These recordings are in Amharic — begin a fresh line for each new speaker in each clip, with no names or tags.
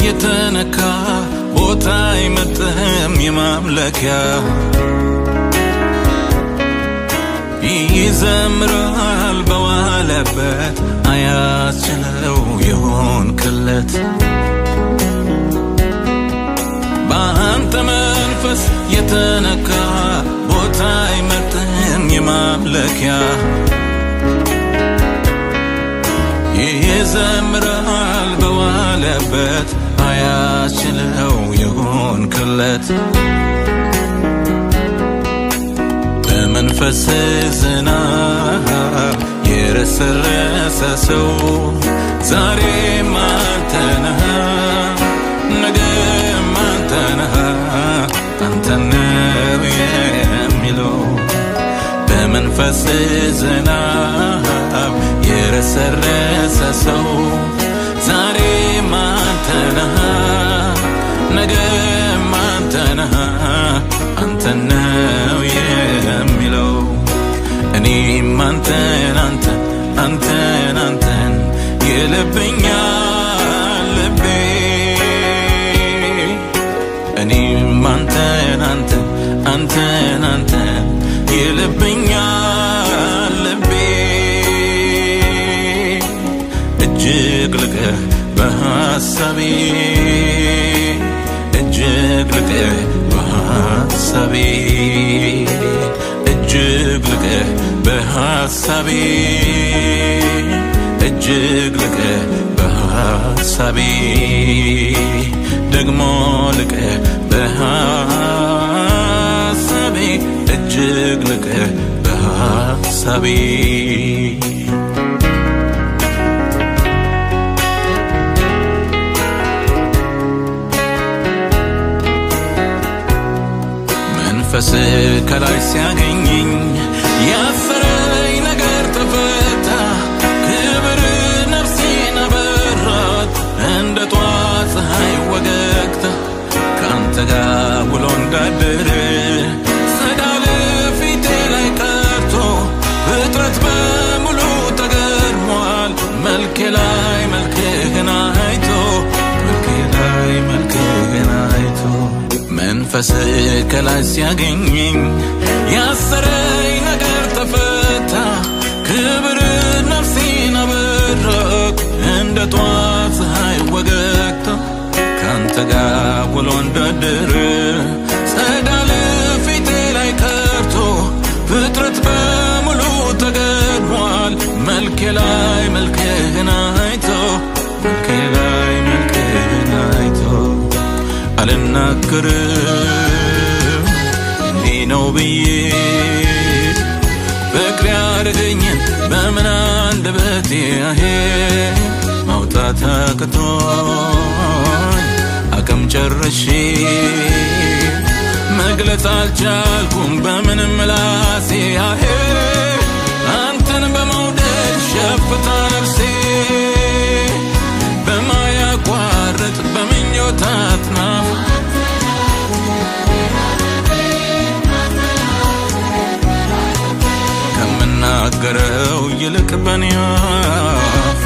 የተነካ ቦታ አይመጥም የማምለኪያ ይዘምራል በዋለበት አያስችለው የሆንክለት በአንተ መንፈስ የተነካ ቦታ አይመጥም የማምለኪያ ይዘምራል በዋለበት አያስችለው የሆንክለት በመንፈስ ዝናብ የረሰረሰ ሰው ዛሬም አንተ ነህ ነገም አንተ ነህ አንተ ነው የሚለው በመንፈስ ዝናብ የረሰረሰ ሰው ዛሬም አንተ ነህ ነገም አንተ ነህ አንተ ነው የሚለው እኔም አንተን አንተን አንተን አንተን ይልብኛል ልቤ እኔም አንተን አንተን አንተን አንተን ይልብኛል ልቤ እጅግ ልቀህ በሐሳቤ እጅግ ልቀህ በሐሳቤ እጅግ ልቀህ በሐሳቤ እጅግ ልቀህ በሐሳቤ ደግሞ ልቀህ በሐሳቤ እጅግ ልቀህ በሐሳቤ መንፈስ ከላይ ሲያገኘኝ ያፈረኝ ነገር ተፈታ ክብር ነፍሴን አበራት እንደ ጧት ፀሐይ ወገግታ ካንተ ጋር ውሎ እንዳደረ ጸዳል ፊቴ ላይ ቀርቶ ፍጥረት በሙሉ ተገርሟል መልኬ ላይ መልክህን አይቶ መልኬ ላይ መልክህን አይቶ መንፈስ ከላይ ሲያገኘኝ ያሰረኝ ነገር ተፈታ ክብር ነፍሴን አበራት እንደ ጧት ፀሐይ ወገግታ ካንተ ጋር ውሎ እንዳደረ ጸዳል ፊቴ ላይ ቀርቶ ፍጥረት በሙሉ ተገርሟል መልኬ ላይ መልክህን አይቶ መልኬ ላይ መልክህን አይቶ አልናገርም እንዲህ ነው ብዬ ፍቅር ያደረገኝን በምን አንደበቴ ማውጣት አቅቶኝ አቅም ጨርሼ መግለጽ አልቻልኩም በምንም ምላሴ አንተን በመውደድ ሸፍታ ነፍሴ በማያቋርጥ በምኞት አጥናፍ ከምናገረው ይልቅ በኔ አፍ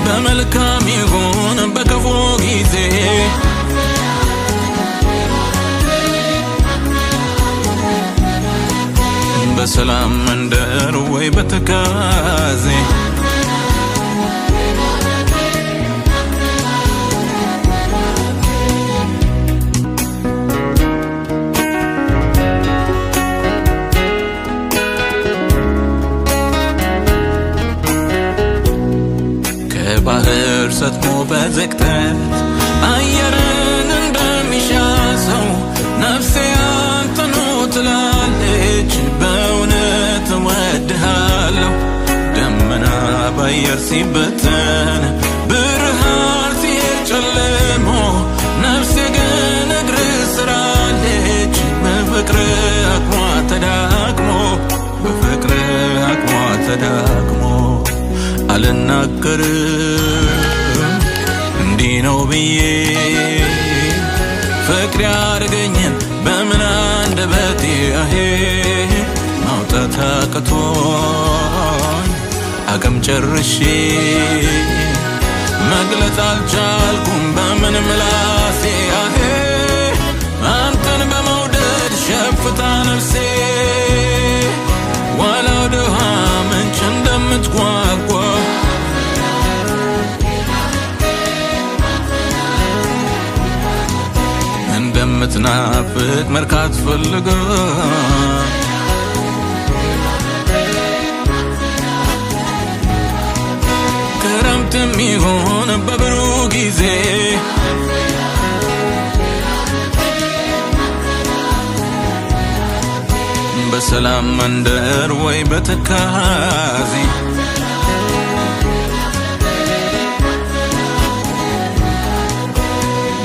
በመልካም ይሁን በክፉ ጊዜ በሰላም መንደር ወይ በትካዜ ከባህር ሰጥሞ በዝቅጠት አየርን እንደሚሻ ሰው ነፍሴ አንተኑ ትላለች በእውነት እወድሃለሁ ደመና በአየር ሲበተን ብርሃን ሲሄድ ጨልሞ ነፍሴ ግን እግር ስራለች አልናገርም እንዲህ ነው ብዬ ፍቅር ያርገኝን በምን አንደበቴ ማውጣት አቅቶኝ አቅም ጨርሼ መግለጽ አልቻልኩም በምን ምላሴ አንተን በመውደድ ሸፍታ ነፍሴ ዋላው ድሃ ምንጭ እንደምትጓጓ እንደምትናፍቅ መርካት ፈልጋ ክረምትም ይሆን በብሩህ ጊዜ በሰላም መንደር ወይ በትካዜ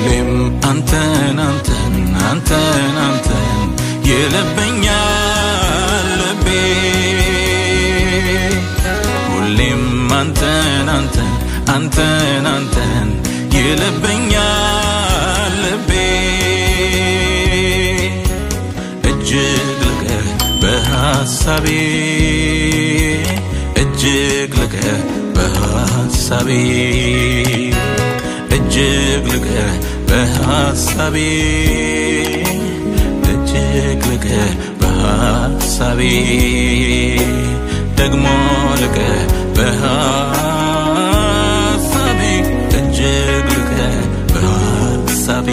ሌም አንተን አንተን አንተን አንተን ይለበኛል ልቤ ሁሌም አንተን አንተን አንተን አንተን ይለበኛል ልቤ እጅግ ልቀህ በሐሳቤ እጅግ ልቀህ በሐሳቤ እጅግ ልቀህ በሐሳቤ እጅግ ልቀህ በሐሳቤ ደግሞ ልቀህ በሐሳቤ እጅግ ልቀህ በሐሳቤ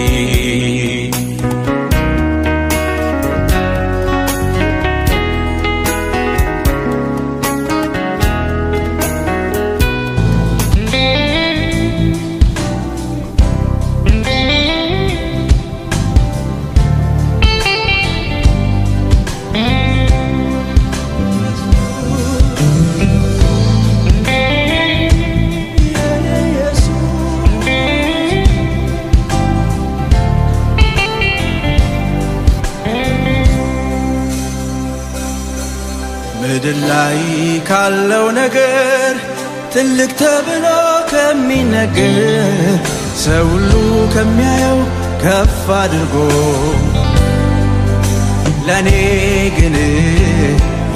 ምድር ላይ ካለው ነገር ትልቅ ተብሎ ከሚነገር ሰው ሁሉ ከሚያየው ከፍ አድርጎ ለኔ ግን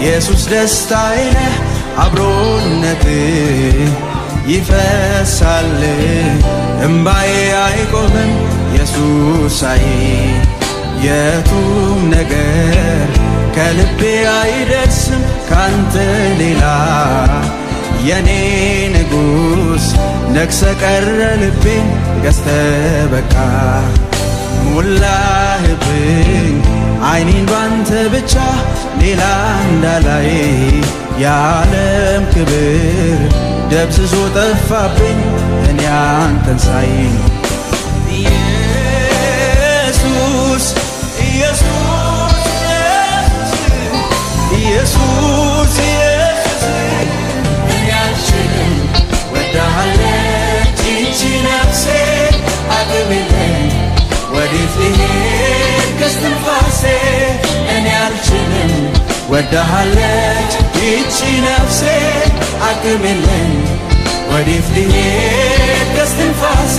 ኢየሱስ ደስታዬ ነህ አብሮነት ይፈሳል እምባዬ አይቆምም ኢየሱሳዬ የቱም ነገር ከልቤ አይደርስም ካንተ ሌላ የኔ ንጉሥ ነግሰ ቀረ ልቤን ገዝተ በቃ ሞላህብኝ አይኔን ባንተ ብቻ ሌላ እንዳላይ የዓለም ክብር ደብዝዞ ጠፋብኝ እኔ አንተን ሳይ ኢየሱስ ኢየሱስ ኢየሱስ ኢየሱስ እኔ አልችልም ወዳሃለች ይህች ነፍሴ አቅምልኝ ወዴት ልሄድ ከስትንፋሴ እኔ አልችልም ወዳሃለች ይህች ነፍሴ አቅምልኝ ወዴት ልሄድ ከስትንፋሴ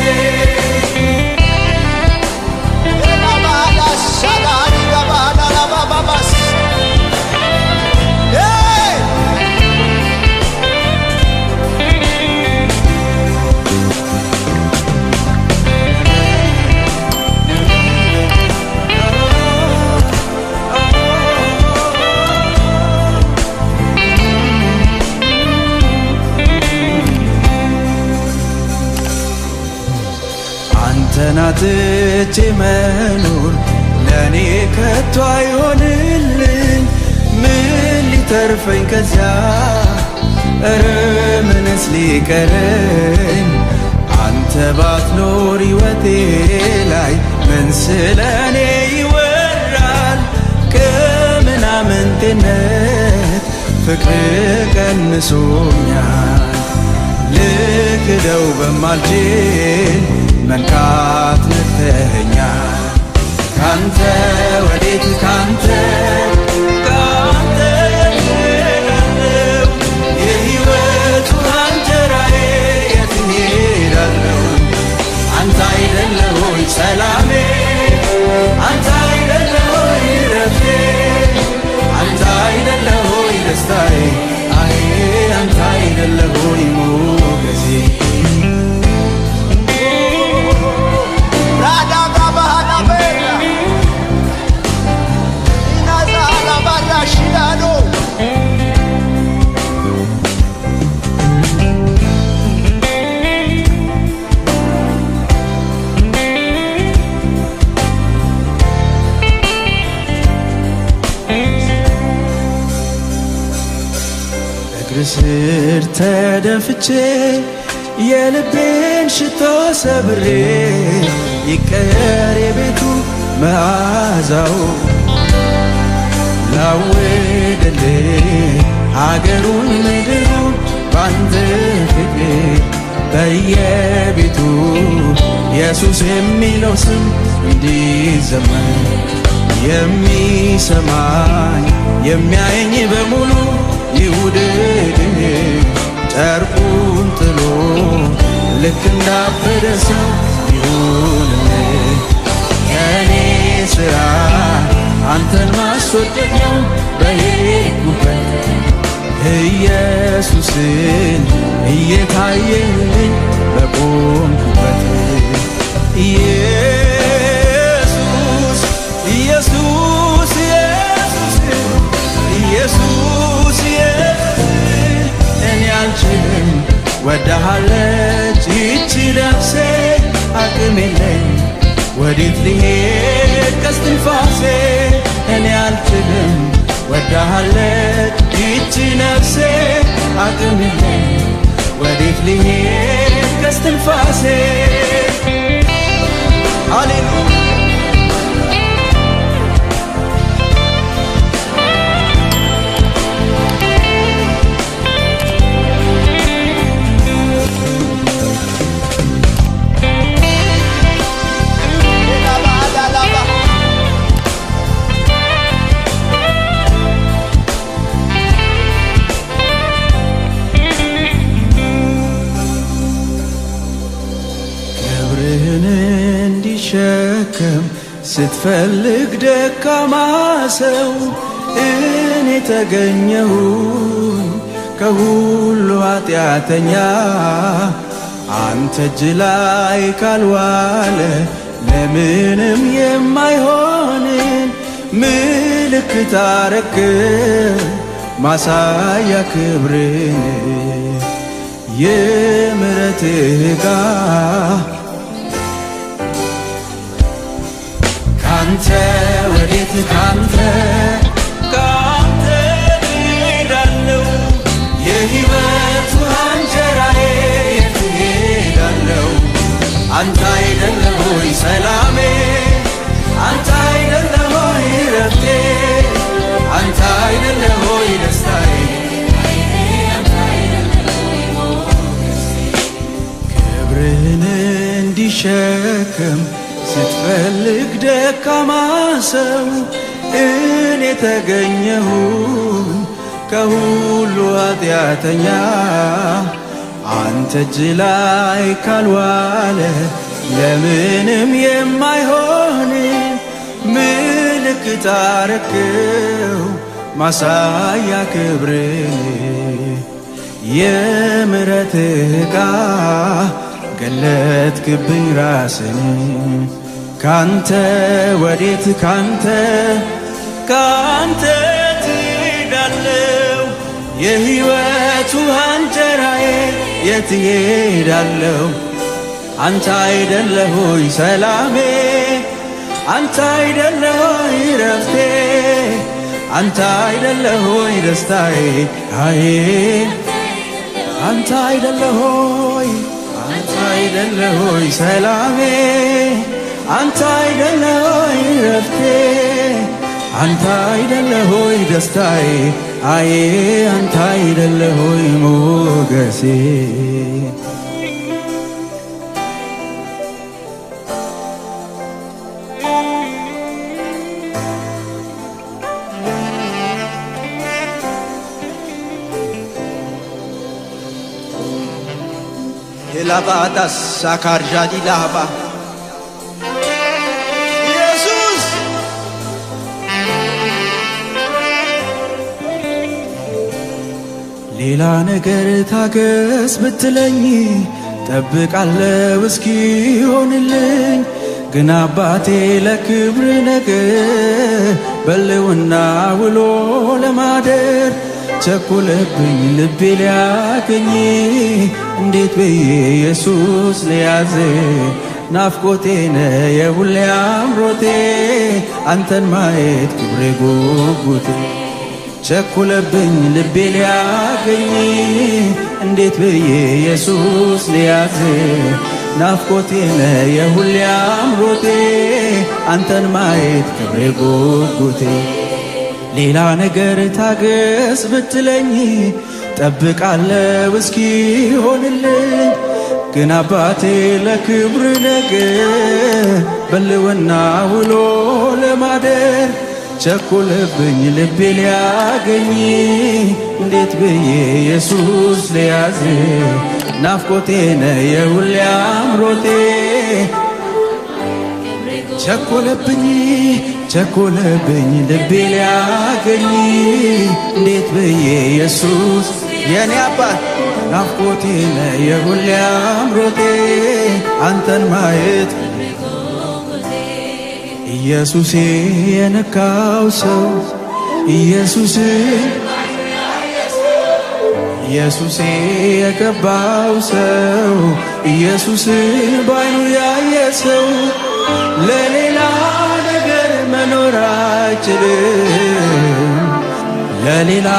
አንተን አጥቼ መኖር ለኔ ከቶ አይሆንልኝ ምን ሊተርፈኝ ከዚያ እረ ምንስ ሊቀረኝ አንተ ባትኖር ሕይወቴ ላይ ምን ስለኔ ይወራል ከምናምንቴነት ፍቅር ቀንሶኛል ልክደው በማልችል መንካት ነክተኸኛል ካንተ ወዴት ካንተ ካንተ እሄዳለሁ የሕይወቱ አንተ ስር ተደፍቼ የልቤን ሽቶ ሰብሬ ይቀየር የቤቱ መዓዛው ላውድልህ አገሩን ምድሩን ባንተ ፍቅር በየቤቱ ኢየሱስ የሚለው ስም እንዲዘመር የሚሰማኝ የሚያየኝ በሙሉ ይውደድህ ጨርቁን ጥሎ ልክ እንዳበደ ሰው ይሁንልህ። የኔ ሥራ አንተን ማስወደድ ነው በሄድኩበት ኢየሱስን እየታየልኝ በቆምኩበት ኢየሱስ ኢየሱስ ኢየሱስ ኢየሱስ እኔ አልችልም ወዳሃለች ይቺ ነፍሴ አቅም የለኝ ወዴት ልሄድ ከስትንፋሴ እኔ አልችልም ወዳሃለች ይቺ ነፍሴ አቅም የለኝ ወዴት ልሄድ ከስትንፋሴ ሃሌሉያ እንዲሸከም ስትፈልግ ደካማ ሰው እኔ ተገኘሁኝ ከሁሉ ኃጢአተኛ አንተ እጅ ላይ ካልዋለ ለምንም የማይሆንን ምልክት አረክ ማሳያ ክብርን የምሕረትህ ጋር ካንተ ወዴት ካንተ እሄዳለሁ የሕይወት እንጀራዬ የት እሄዳለሁ አንተ አይደለህ ሆይ ሰላሜ አንተ አይደለህ ሆይ ረፍቴ አንተ አይደለህ ሆይ ደስታዬ ክብርህን እንዲሸከም ስትፈልግ ደካማ ሰው እኔ ተገኘሁኝ ከሁሉ ኃጢአተኛ አንተ እጅ ላይ ካልዋለ ለምንም የማይሆን ምልክት አረክው ማሳያ ክብርን የምሕረትህ ጋር ገለጥክብኝ ራስን ካንተ ወዴት ካንተ ትሄዳለሁ የሕይወት እንጀራዬ የት እሄዳለሁ አንተ አይደለህ ሆይ ሰላሜ አንተ አይደለህ ሆይ ረፍቴ አንተ አይደለህ ሆይ ደስታዬ አንተ አይደለህ ሆይ አንተ አይደለህ ሆይ ሰላሜ አንተ አይደለህ ሆይ ረፍቴ አንተ አይደለህ ሆይ ደስታዬ አንተ አይደለህ ሆይ ሞገሴ የላባዳስ ሳካርጃዲ ላባ ኢየሱስ ሌላ ነገር ታገስ ብትለኝ ጠብቃለሁ እስኪሆንልኝ ግን አባቴ ለክብር ነገር በልውና ውሎ ለማደር ቸኮለብኝ ልቤ ሊያገኝ እንዴት ብዬ ኢየሱስ ሊያዝ ናፍቆቴ ነህ የሁሌ አምሮቴ አንተን ማየት ክብሬ ጉጉቴ ቸኮለብኝ ልቤ ሊያገኝ እንዴት ብዬ ኢየሱስ ሊያዝ ናፍቆቴ ነህ የሁሌ አምሮቴ አንተን ማየት ክብሬ ጉጉቴ ሌላ ነገር ታገስ ብትለኝ ጠብቃለሁ እስኪሆንልኝ ግን አባቴ ለክብር ነገር በልውና ውሎ ለማደር ቸኮለብኝ ልቤ ሊያገኝ እንዴት ብዬ ኢየሱስ ሊያዝ ናፍቆቴ ነህ የሁሌ አምሮቴ ቸኮለብኝ ልቤ ሊያገኝ እንዴት ብዬ ኢየሱስ የኔ አባት ናፍቆቴ ነህ የሁሌ አምሮቴ አንተን ማየት ኢየሱሴ የነካው ሰው ኢየሱሴ የገባው ሰው ኢየሱስ ባይኑ ያየ ሰው ለሌላ ነገር መኖር አይችልም ለሌላ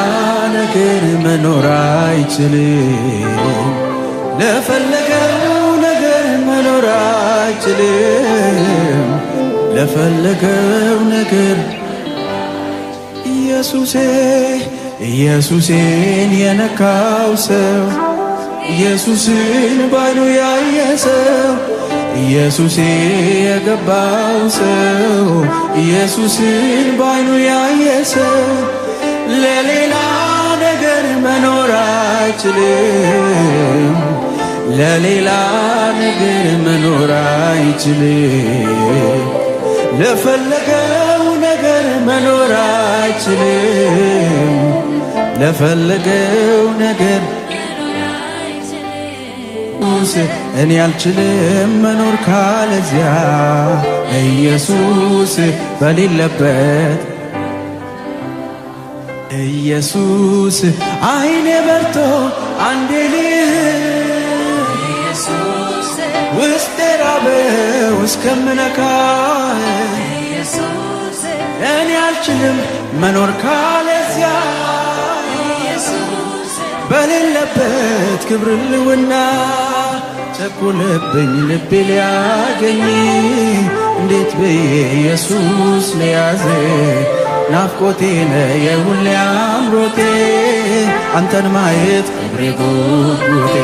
ነገር መኖር አይችልም ለፈለገው ነገር መኖር አይችልም ለፈለገው ነገር ኢየሱሴን የነካው ሰው ኢየሱስን ባይኑ ያየ ሰው ኢየሱሴ የገባው ሰው ኢየሱስን ባይኑ ያየ ሰው ለሌላ ነገር መኖር አይችልም ለሌላ ነገር መኖር አይችልም ለፈለገው ነገር መኖር አይችልም ለፈለገው ነገር እኔ አልችልም መኖር ካለዚያ ኢየሱስ በሌለበት ኢየሱስ አይኔ በርቶ አንዴ ውስጤ ራበው እስከምነካ እኔ አልችልም መኖር ካለዚያ በሌለበት ክብር ልውና ቸኮለብኝ ልቤ ሊያገኝ እንዴት ብዬ ኢየሱስ ሊያዝ ናፍቆቴ ነህ የሁሌ አምሮቴ አንተን ማየት ክብሬ ጉጉቴ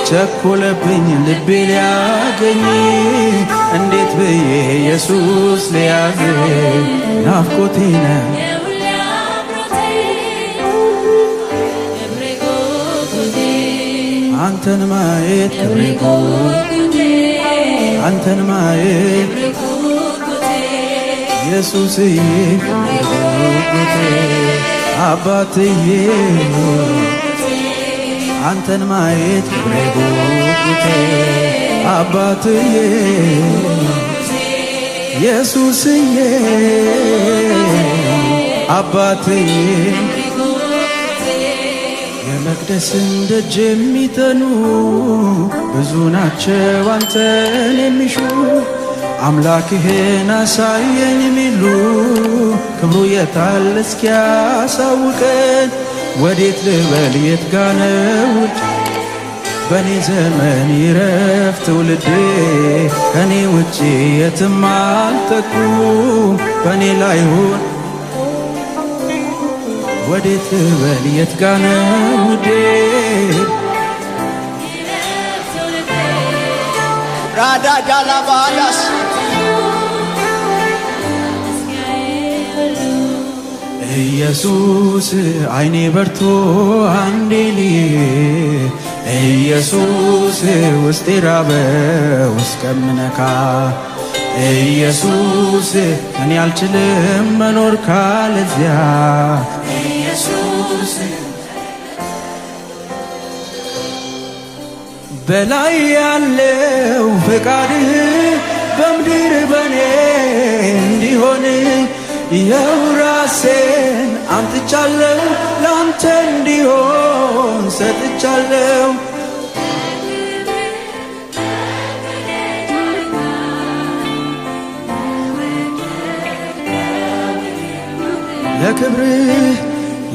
ቸኮለብኝ ልቤ ሊያገኝ እንዴት ብዬ ኢየሱስ ሊያዝ ናፍቆቴ ነህ አንተን ማየት ክብሬ ጉጉቴ አንተን ማየት ኢየሱስዬ ክብሬ ጉጉቴ አባትዬ አንተን ማየት ክብሬ ጉጉቴ አባትዬ ኢየሱስዬ አባትዬ የመቅደስን ደጅ የሚጠኑ ብዙ ናቸው አንተን የሚሹ አምላክህን አሳየኝ ሚሉ ክብሩ የታል እስኪያሳውቀን ወዴት ልበል የት ጋ ነው ውጭ በኔ ዘመን ይረፍ ትውልዴ ከኔ ውጭ የትም አልጠቁም በኔ ላይ ሁን ወዴት ልበል የት ጋ ነው ውዴ
ራዳ ዳላባላስ
ኢየሱስ አይኔ በርቶ አንዴሊ ኢየሱስ ውስጤ ራበው እስከምነካ ኢየሱስ እኔ አልችልም መኖር ካለዚያ ኢየሱስ በላይ ያለው ፈቃድህ በምድር በኔ እንዲሆን ይኸው ራሴን አምጥቻለሁ ላንተ እንዲሆን ሰጥቻለሁ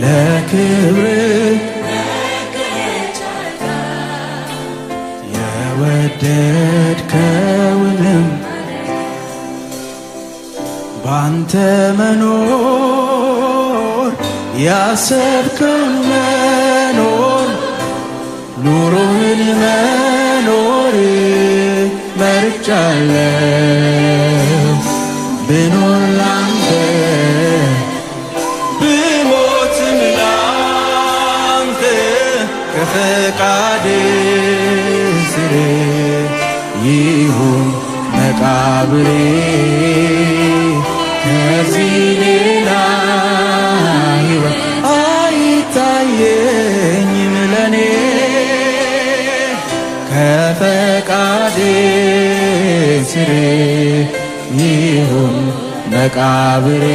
ለክብር የወደድከውንም ባንተ መኖር ያሰብከውን መኖር ኑሮህን መኖር መርጫለሁ ብኖር ላንተ ብሞትም ላንተ ከፈቃድ ስር ይሁን መቃብሬ ከዚህ ሌላ ሕይወት አይታየኝም ለኔ ከፈቃድ ስር ይሁን መቃብሬ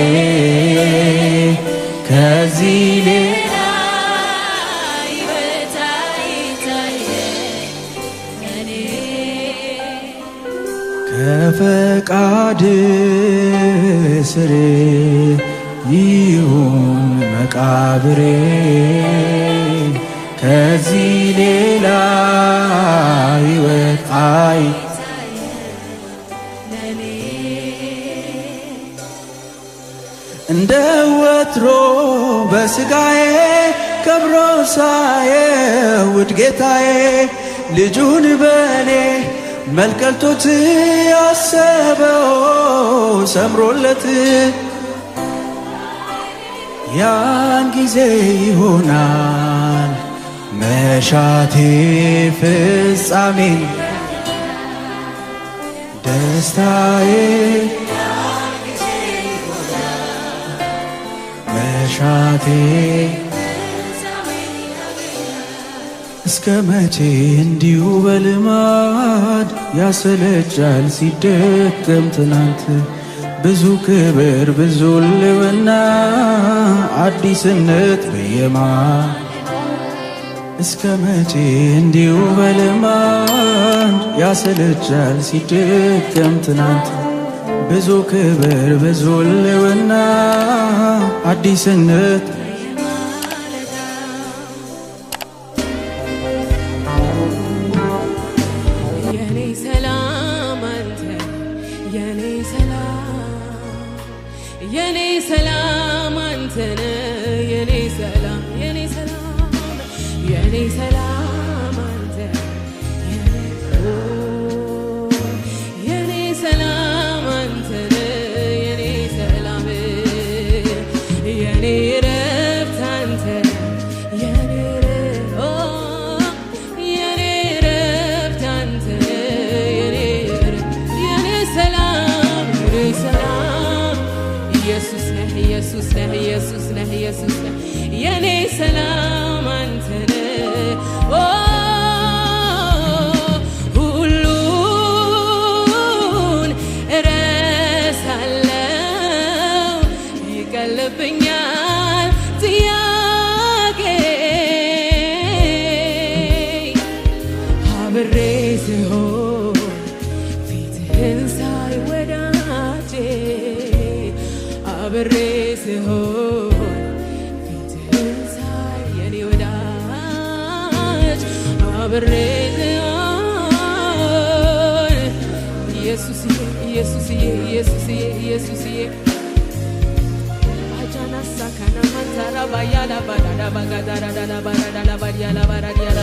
ከዚህ ሌላ ሕይወት አይታየኝ ከፈቃድ ስር ይሁን መቃብሬ ከዚህ ሌላ ሕይወት እንደ ወትሮ በሥጋዬ ከብሮ ሳየው ውድ ጌታዬ ልጁን በኔ መልከልቶት ያሰበው ሰምሮለት ያን ጊዜ ይሆናል መሻቴ ፍጻሜ ደስታዬ መሻቴ እስከ መቼ እንዲሁ በልማድ ያሰለቻል ሲደከም ትናንት ብዙ ክብር ብዙ ልውና አዲስነት በየማ እስከ መቼ እንዲሁ በልማድ ያሰለቻል ሲደከም ትናንት ብዙ ክብር ብዙ ልውና አዲስነት
የኔ ሰላም አንተ የኔ ሰላም አንተ የኔ ሰላም የኔ ሰላም የኔ ሰላም አንተ የኔ ሰላም አንተ የኔ ሰላም የኔ ረፍት አንተ የኔ ረፍት አንተ የኔ ሰላም ኢየሱስ ነህ ኢየሱስ ነህ ኢየሱስ ነህ ኢየሱስ ነህ የኔ ሰላም አንተ ሁሉን እረሳለሁ ይቀልብኛል ጥያቄ አብሬ ስሆን ፊትህን ሳይ ወዳጄ አብሬ ስሆን ፊትህን ሳይ የኔ ወዳጅ አብሬ ስሆን ኢየሱስዬ ኢየሱስዬ ኢየሱስዬ ኢየሱስዬ አጃና ሳካና ማንታራ ባያላ ባዳዳ ባጋዳራ ዳላ ባዳዳ ባዲያላ ባዳዲያላ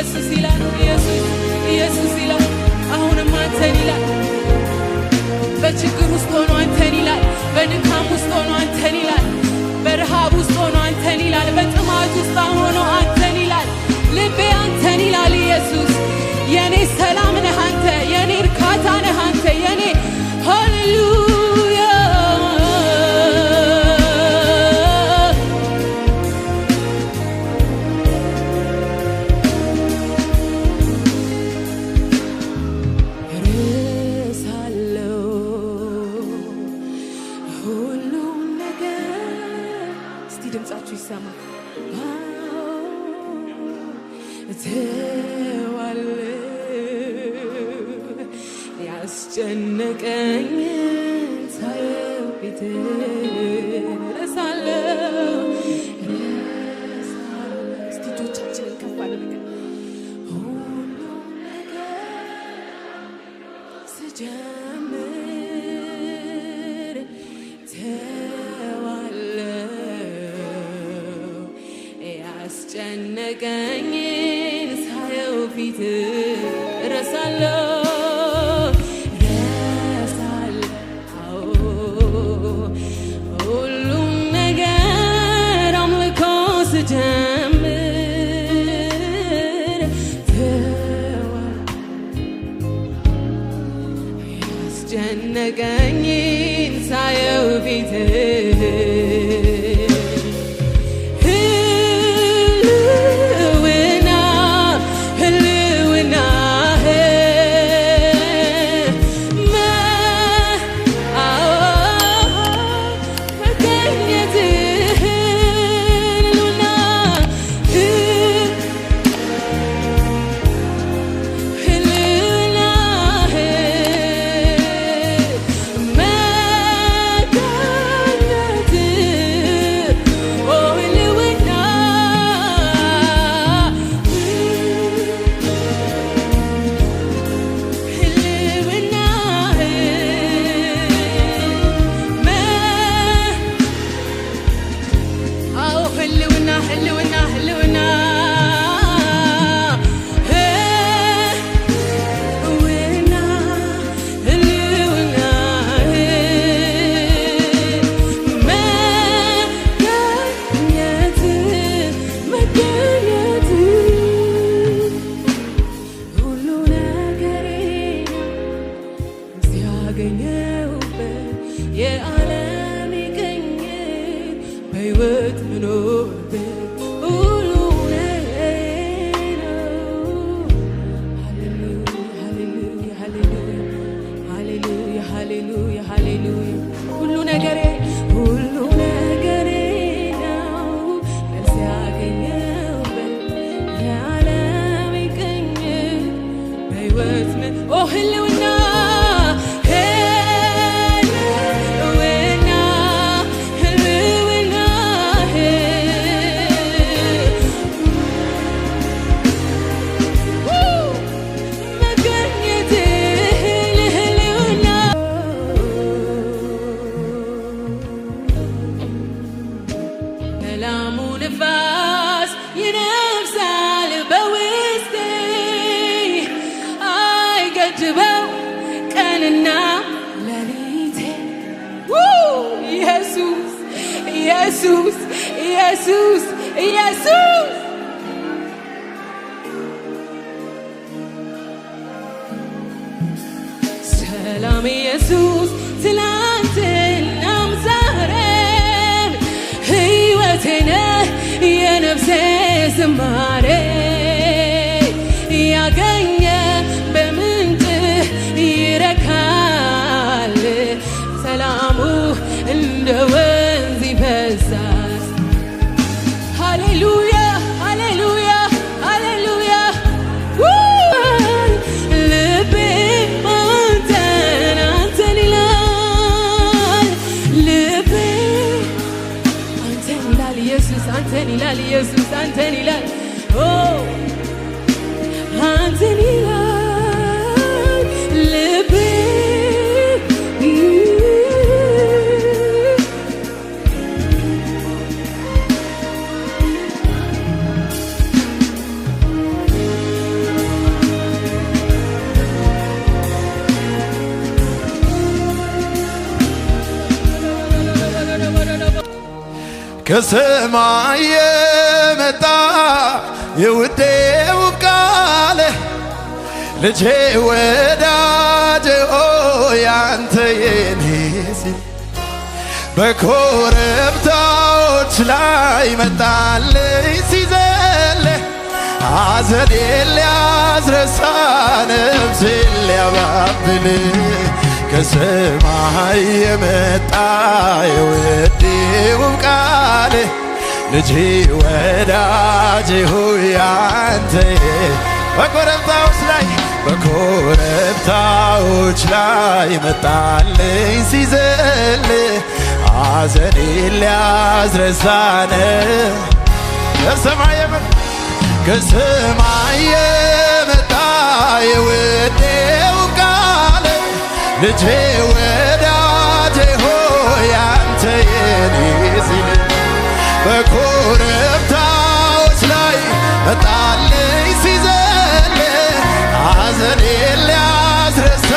ኢየሱስ ይላል ኢየሱስ ይላል አሁንም አንተን ይላል በችግር ውስጥ ሆኖ አንተን ይላል በድካም ውስጥ ሆኖ አንተን ይላል በረሃብ ውስጥ ሆኖ አንተን ይላል በጥማት ውስጥ ሆኖ አንተን ይላል ልቤ አንተን ይላል ኢየሱስ የኔ ሰላም ነህ አንተ የኔ እርካታ ነህ አንተ የኔ ሃሌሉያ ድምጻችሁ ይሰማ ተዋለ ያስጨነቀኝ ሳየው ፊት ረሳለሁ እስቲ እጆቻችንን ከፍ አድርገን ሁሉም ነገር ስጀምር ያስጨነቀኝን ሳየው ፊት ረሳለሁ ሁሉም ነገር አምልኮ ስጀምር ያስጨነቀኝን ሳየው ፊት የዓለም ይገኝ በሕይወት ምኖርበት ሁሉ ነው ሃሌሉያ ሃሌሉያ ሃሌሉያ ሃሌሉያ ሁሉ ነገሬ ነው መልስ ያገኘሁበት የዓለም ይገኝ በሕይወት ህልውና ንፋስ ይነፍሳል በውስጤ አይገድበው ቀንና ሌሊቴ ኢየሱስ ኢየሱስ ኢየሱስ ኢየሱስ ሰላም ኢየሱስ ትላንትናም ዛሬም ሕይወቴ ነህ የነፍሴ ዝማሬ ያገኘ በምንጭህ ይረካል ሰላሙ እንደ ወንዝ ይፈሳል ሃሌሉያ ሃሌሉያ ሃሌሉያ ልቤ አንተን ይላል ልቤ አንተን ይላል ኢየሱስ አንተን ይላል ኢየሱስ አንተን ይላል
ከሰማይ የመጣ የውዴው ቃል ልጄ ወዳጄ ሆይ አንተ የኔ ሲል በኮረብታዎች ላይ መጣልኝ ሲዘል ሐዘኔን ሊያስረሳ ነፍሴን ሊያባብል ከሰማይ የመጣ የውዴው ቃል ልጄ ወዳጄ ሆይ አንተ በኮረብታዎች ላይ መጣልኝ ሲዘል ሐዘኔን ሊያስረሳን ከሰማይ የመጣ የውዴው ቃል ልጄ ወዳጄ ሆይ አንተ የኔ ሲል በኮረብታዎች ላይ መጣልኝ ሲዘል ሐዘኔን ሊያስረሳ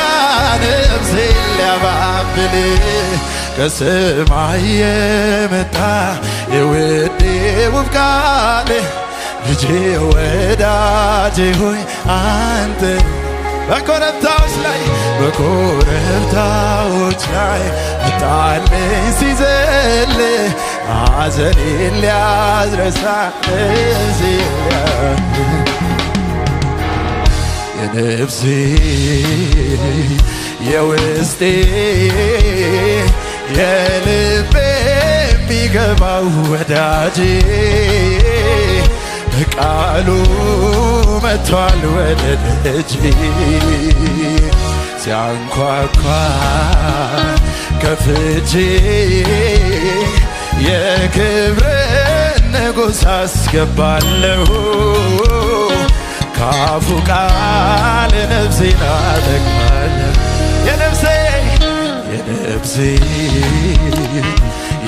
ነፍሴን ሊያባብል ከሰማይ የመጣ የውዴው ቃል ልጄ ወዳጄ ሆይ አንተ በኮረብታዎች ላይ መጣልኝ ሲዘል ሐዘኔን ሊያስረሳ የነፍሴ የውስጤ የልቤ የሚገባው ወዳጄ በቃሉ መጥቷል ወደ ደጄ ሲያንኳኳ ከፍቼ የክብርን ንጉሥ አስገባለሁ ካፉ ቃል ነፍሴን አጠግባለሁ የነፍሴ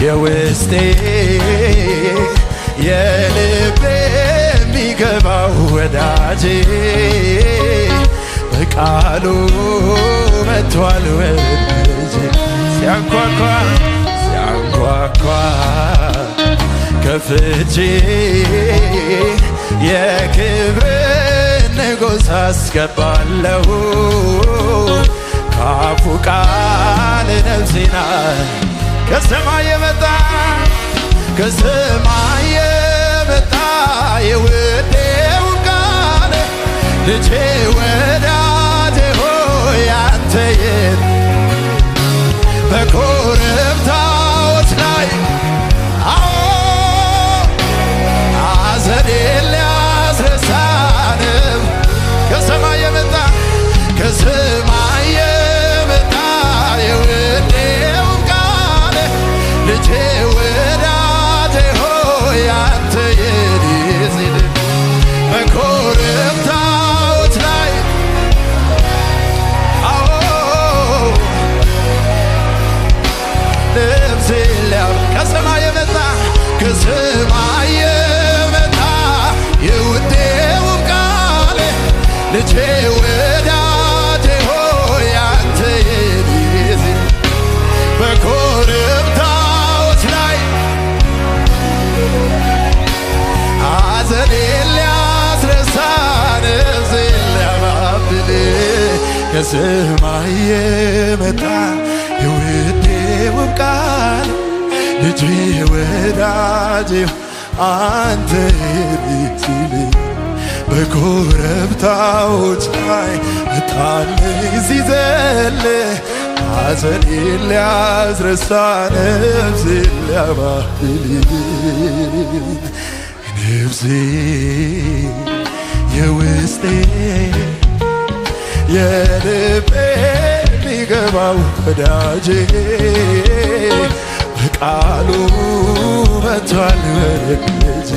የውስጤ የልቤ የሚገባው ወዳጄ በቃሉ መጥቷል ወዳጄ ሲያንኳኳ ከፍቼ የክብርን ንጉሥ አስገባለሁ ካፉ ቃል ነፍሴን ከሰማይ የመጣ የውዴው ቃል ልጄ ወዳጄ ሆይ አንተ የኔ በኮረብታዎች ላይ ሐዘኔን ሊያስረሳን ከሰማይ የመጣ የውዴው ቃል ልጄ ወዳጄ ሆይ አንተ የኔ ሲል በኮረብታዎች ላይ ነፍሴ ከሰማይ የመጣ የውዴው ቃል ልጄ ወዳጄ ሆይ አንተ የኔ ሲል በኮረብታዎች ላይ ሐዘኔን ሊያስረሳ ነፍሴን ሊያባብል ከሰማይ የመጣ የውዴው ቃል ልጄ ወዳጄ አንተ የኔ ሲል በኮረብታዎች ላይ መጣልኝ ሲዘል ሐዘኔን ሊያስረሳ ነፍሴን ሊያባብል ነፍሴ የውስጤ የልቤ የሚገባው ወዳጄ በቃሉ መጥቷል ወደ ደጄ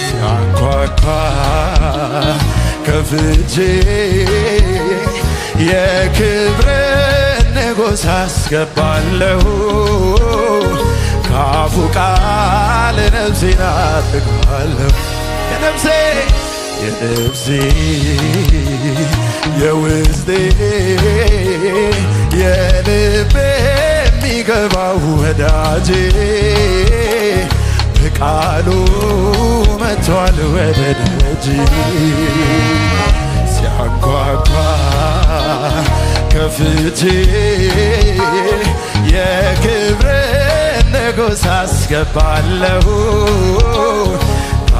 ሲያንኳኳ ከፍቼ የክብርን ንጉሥ አስገባለሁ ካፉ ቃል ነፍሴን አጠግባለሁ የነፍሴ የውስጤ የልቤ የሚገባው ወዳጄ በቃሉ መጥቷል ወደ ደጅ ሲያንኳኳ ከፍቼ የክብርን ንጉሥ አስገባለሁ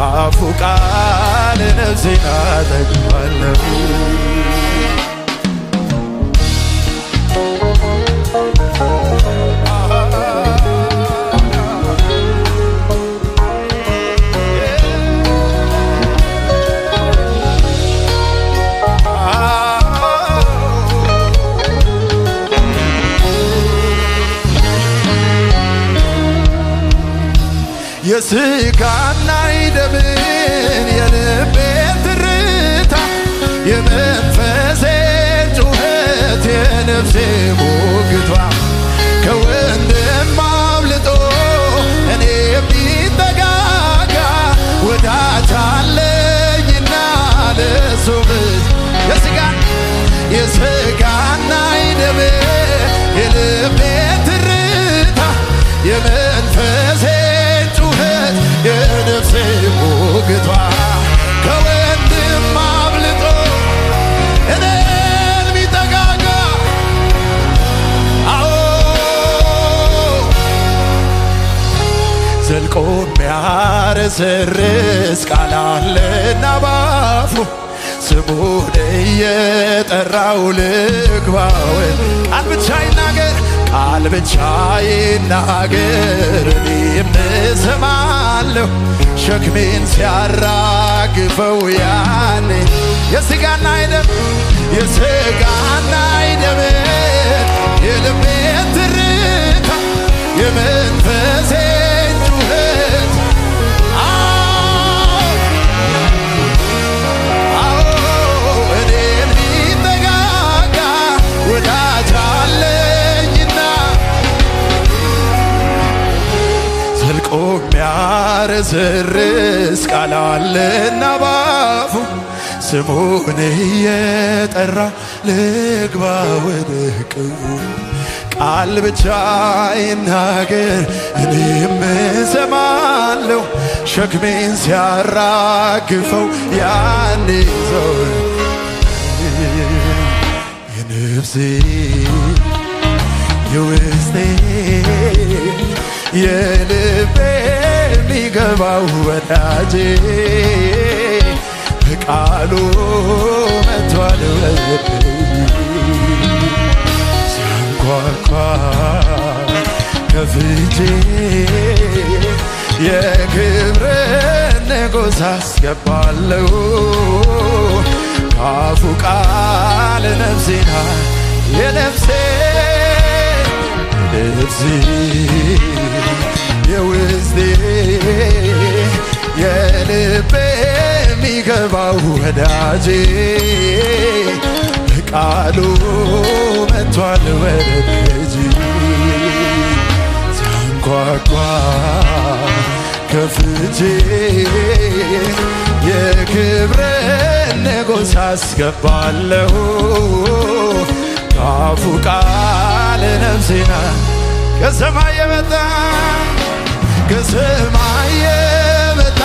አፉ ቃል ነፍሴን አጠግባለሁ የሥጋና የደምን የልቤን ትርታ የመንፈሴን ጩኸት የነፍሴ ሞግቷ ከወንድም አብልጦ እኔ የሚጠጋጋ ወዳጅ አለኝና ለእሱ የሥጋና የደምን የልቤን ትርታ የመንፈሴን ጩኸት የነፍሴ ሞግቷ ከወንድም አብልጦ እኔን ሚጠጋጋ አዎ ዘልቆ ሚያረሰርስ ቃል አለና ባፉ ስሙን እየጠራው ልግባውን ቃል ብቻ ይናገር ቃል ብቻ ይናገር እኔም እሰማለሁ ሸክሜን ሲያራግፈው ያኔ የሥጋና የደም የልቤን ትርታ የመንፈሴን ጩኸት እኔን ሚጠጋጋ ወዳጅ አለኝና ዘልቆ ሚያረሰርስ ቃል አለና ባፉ ስሙን እየጠራ ልግባ ወደ ቅቡ ቃል ብቻ ይናገር እኔም እሰማለሁ ሸክሜን ሲያራግፈው ያኔ ሰው የነፍሴ የውስጤ የልቤ የሚገባው ወዳጄ በቃሉ መጥቷል ሲያንኳኳ ከፍቼ የክብርን ንጉሥ አስገባለሁ ካፉ ቃል ነፍሴና የነፍሴ የውስጤ የልቤ የሚገባው ወዳጄ በቃሉ መጥቷል ወደ ደጅ ሲያንኳኳ ከፍቼ የክብርን ንጉሥ አስገባለሁ ካፉ ቃል ነፍሴና ከሰማይ የመጣ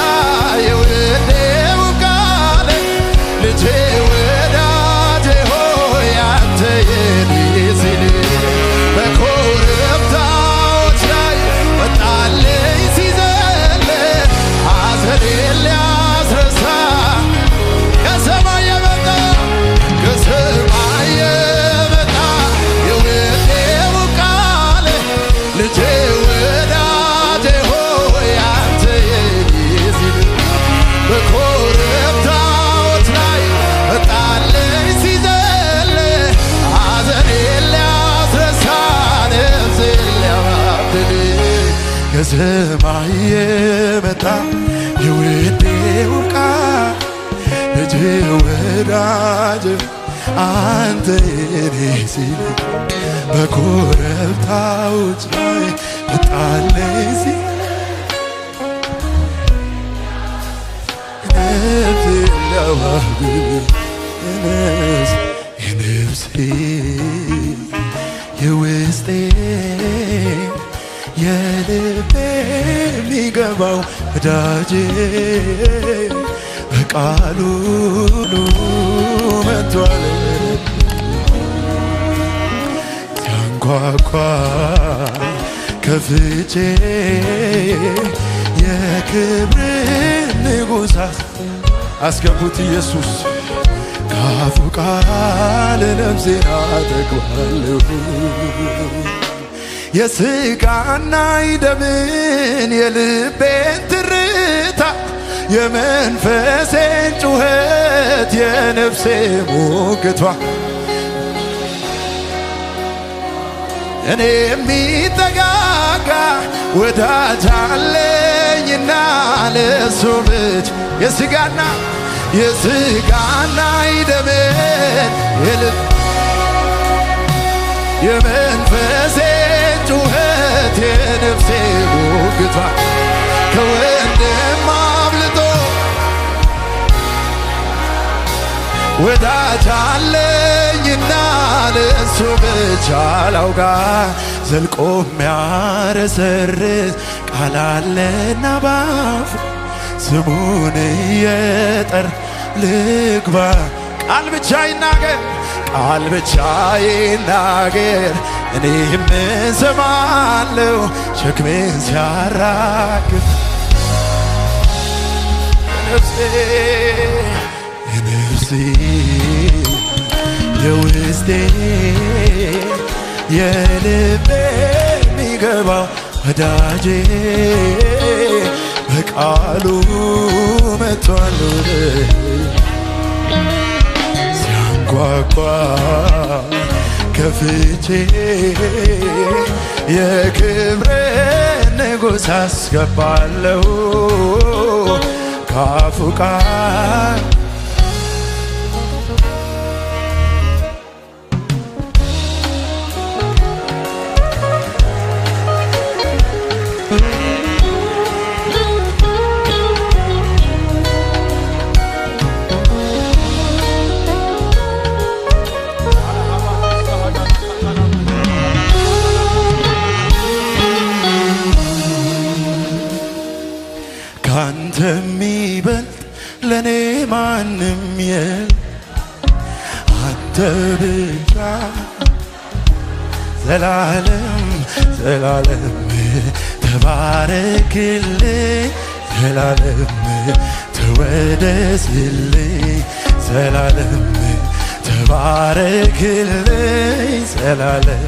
የውዴው ቃል ልጄ ወዳጄ ሆይ አንተ የኔ ሲል በኮረብታዎች ላይ ወጣልኝ ሲዘል ሐዘኔን ሊያስረሳ ከሰማይ የመጣ የውዴው ቃል ልጄ ወዳጄ ሆይ አንተ የኔ ሲል በኮረብታዎች ላይ ወጣልኝ ሲዘል ሐዘኔን ሊያስረሳ ነፍሴን ሊያባብል ከሰማይ የመጣ የውዴው ቃል ልጄ ወዳጄ አንተ የኔ ሲል በኮረብታዎች ላይ ወጣልኝ ሲል ነፍሴን ሊያባብል የነፍሴ የውስጤ የሚገባው ወዳጄ በቃሉ መጥቷል ሲያንኳኳ ከፍቼ የክብር ንጉሥ አስገቡት ኢየሱስ ካፉ ቃል ነፍሴን አጠግባለሁ የሥጋና የደምን የልቤን ትርታ የመንፈሴን ጩኸት የነፍሴ ሙግቷ እኔ የሚጠጋጋ ወዳጅ አለኝና ለእሱ ብቻ የሥጋና የደምን የመንፈሴን ጩኸት የነፍሴ ሙግቷ ከወንድም አብልጦ ወዳጅ አለኝና ለእሱ ብቻ ላውጋ ዘልቆ የሚያረሰርስ ቃል አለና ባፉ ስሙን እየጠራ ልግባ ቃል ብቻ ይናገር እኔም እሰማለሁ ሸክሜን ሲያራግፍ የነፍሴ የውስጤ የልቤ የሚገባው ወዳጄ በቃሉ መጥቷል ሲያንኳኳ ከፍቼ የክብር ንጉሥ አስገባለሁ ካፉ ቃል ካንተ የሚበልጥ ለኔ ማንም የለም አንተ ብቻ ዘላለም ተባረክልኝ ዘላለም ተወደስልኝ ዘላለም ተባረክልኝ ዘላለም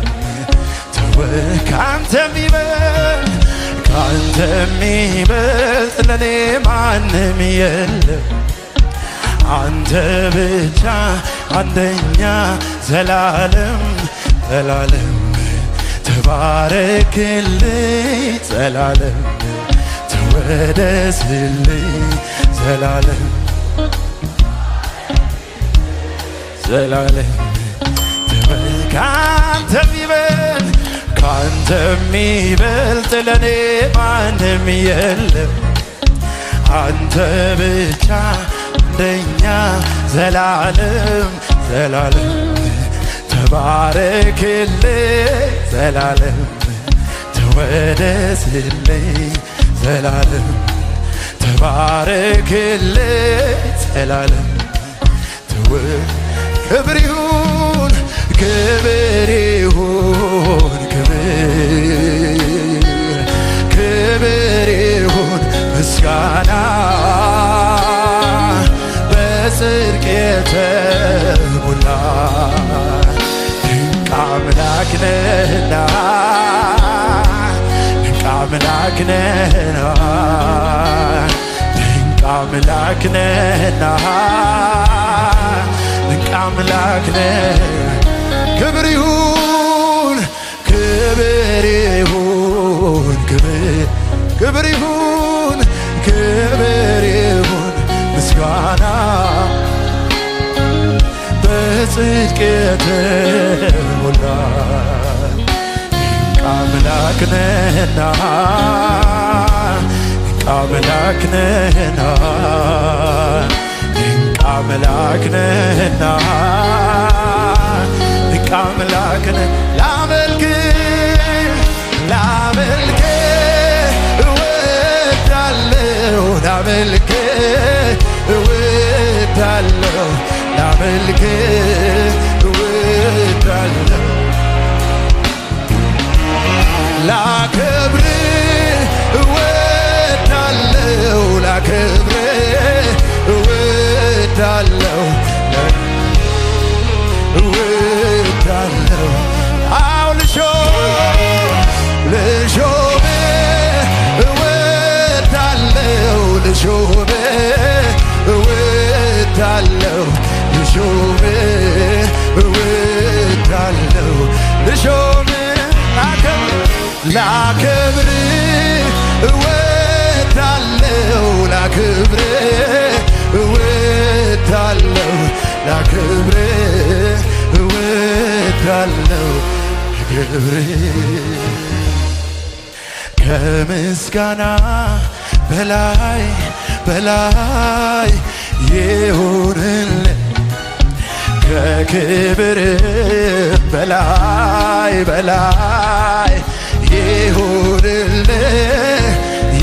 ካንተ የሚበልጥ ለኔ ማንም የለም አንተ ብቻ አንደኛ ዘላለም ተባረክልኝ ዘላለም ተወደስልኝ ዘላለም ካንተ የሚበልጥ ለኔ ማንም የለም አንተ ብቻ አንደኛ ዘላለም ተባረክልኝ ዘላለም ተወደስልኝ ዘላለም ተባረክልኝ ዘላለም ክብር ይሁን ምስጋና በጽድቅ የተሞላ ድንቅ አምላክ ነህና ድንቅ አምላክ ነህና ክብር ይሁን ምስጋና በጽድቅ የተሞላ ድንቅ አምላክ ነህና አምላክ ነህና ድንቅ አምላክ ነህ ላመልክ ላመልክ እወዳለሁ ላከብር እወዳለሁ ላከብር እወዳለሁ እወዳለሁ አው ልሾም እወዳለሁ ልሾም እወዳለሁ ልሾም እወዳለሁ ልሾም ላከብር እወዳለሁ ላከብር እወዳለሁ ላከብር እወዳለሁ ላከብር ከምስጋና በላይ በላይ ይሁንልህ ከክብር በላይ በላይ ይሁንልህ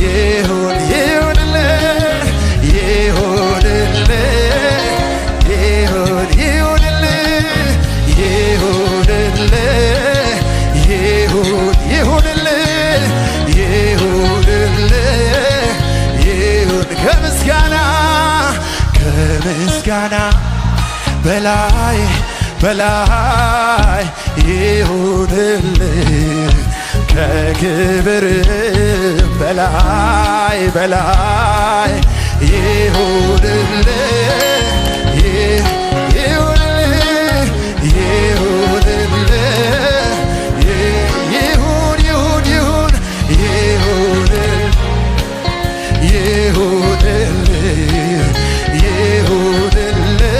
ይሁንልህ ይሁንልህ ይሁንልህ ይሁንልህ ይሁንልህ ይሁንልህ ይሁን ከምስጋና በላይ በላይ ይሁንልህ ከክብር በላይ በላይ ይሁንልህ ይሁንልህ ይሁንልህ ይሁን ይሁን ይሁን ይሁንልህ ይሁንልህ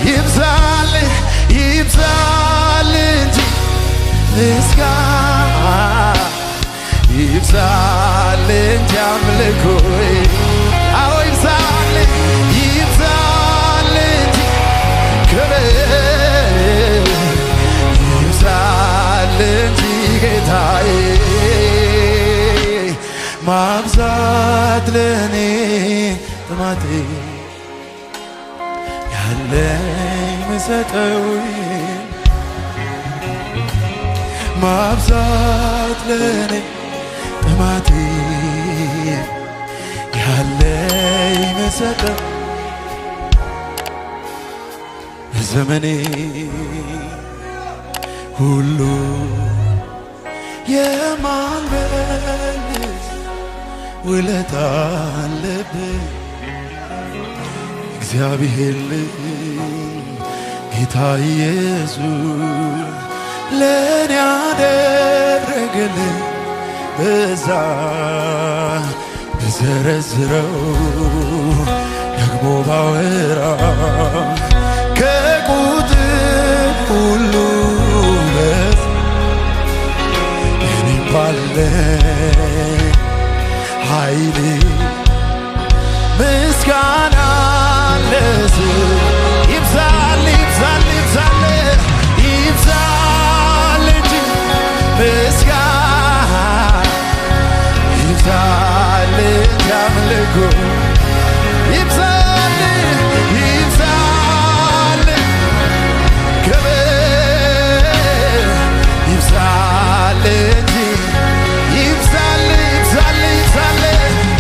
ይብዛልህ ይብዛልህ እንጂ ምስጋና ይብዛልህ እንጂ አምልኮዬ አዎ ይብዛልህ ይብዛልህ እንጂ ክብር ይብዛልህ እንጂ ጌታዬ ማብዛት ለኔ ጥማቴ ያለኝ ምሰጠው ማብዛት ለኔ ጥማቴ ያለኝ ምሰጠው ዘመኔ ሁሉ የማልመልስ ውለታ አለብኝ እግዚአብሔር ጌታ ኢየሱስ ለኔ ያደረገልኝ በዛ ብዘረዝረው ደግሞ ባወራ ከቁጥር ሁሉ በዛ እኔም ባለኝ ኃይሌ ምስጋና ለስም ይብዛል ይብዛል ይብዛል ይብዛል እንጂ ምስጋና ይብዛል እንጂ አምልኮ ይብዛል ይብዛል ክብር ይብዛል እንጂ ይብዛል ይብዛል ይብዛል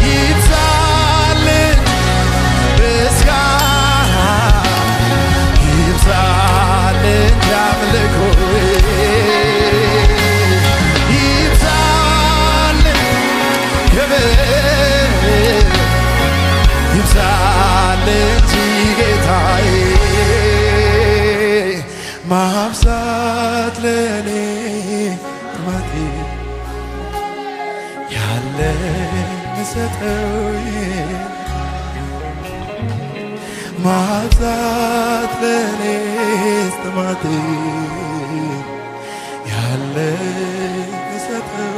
ይብዛል ምስጋና ይብዛል እንጂ አምልኮ ይብዛል ክብር ይብዛል እንጂ ጌታዬ ማብዛት ለኔ ጥማቴ ያለኝ ምሰጠው ማብዛት ለኔ ጥማቴ ያለኝ ምሰጠው